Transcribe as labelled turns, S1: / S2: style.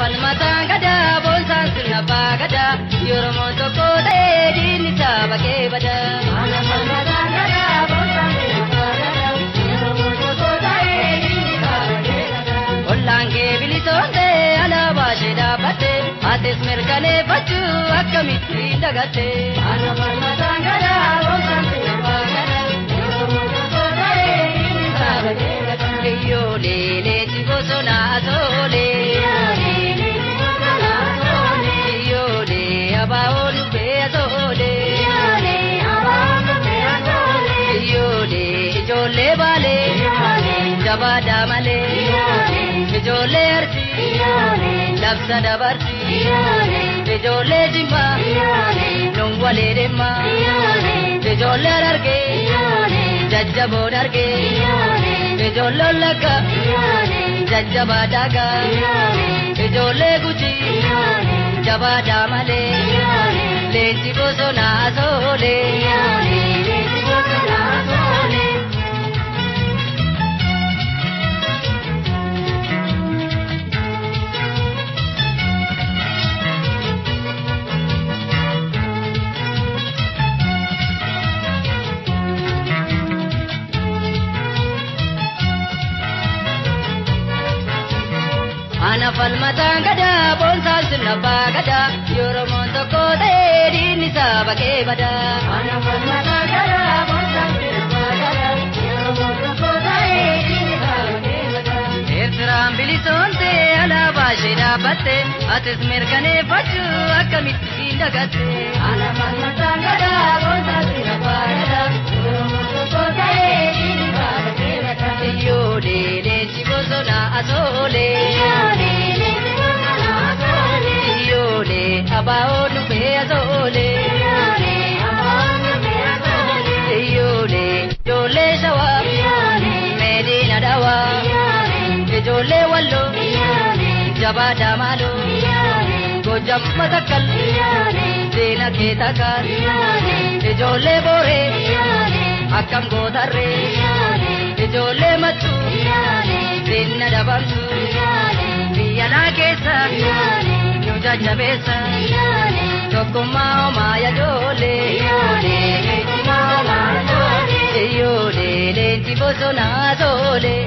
S1: falmataan gadaa boonsaan sirna abbaa gadaa Oromoon tokko ta'ee diinni isaa bakkee badaa. Ana falmataan gadaa boonsaan sirna abbaa gadaa Oromoon tokko ta'ee diinni isaa bakkee badaa. Ollaan kee bilisoomtee alaabaa ishee dhaabbattee atis mirkaneeffachuu akkamitti dagattee. Ana falmataan gadaa boonsaan sirna abbaa gadaa Oromoon tokko ta'ee diinni isaa bakkee badaa. Iyyoolee leenji bosonaa toolee. Abaa'oon dhufee toolee. Iyyoolee ijoollee baalee. Jabaadhaa malee. Ijoollee arsii. Labsa dabarsii. Ijoollee jimmaa. Nuun walee deemaa. Ijoollee argee. Jajjaboon argee. Ijoollee lakka. Jajjabaa daagaa. Ijoollee gujii. Jabaadhaa malee. Leenji bosonaa toolee. Ana falmataan gadaa boonsaan sirna abbaa gadaa Oromoon tokko ta'ee diinni isaa bakkee badaa. Ana falmataan gadaa boonsaan sirna abbaa gadaa Oromoon tokko ta'ee diinni isaa bakkee badaa. Eertiraan bilisoomtee alaabaa ishee dhaabbattee atis mirkaneeffachuu akkamitti dagattee. Ana falmataan gadaa boonsaan sirna abbaa gadaa Oromoon tokko ta'ee diinni isaa bakkee badaa. Iyyoolee leenji bosonaa toolee. Abaa'oon dhufee toolee. Iyyoolee ijoollee shawaa. Meediina dhawaa. Ijoollee walloo. Jabaadhaa maaloo. Gojjam matakkal. Diina kee takkaat. Ijoollee booree. Akkam gootarree. Ijoollee mattuu. Diina dhabamtuu. Biyyanaa keessa. Jajjabeessa tokkummaa homaa yaadoolee. Iyyoolee leenji bosonaa toolee.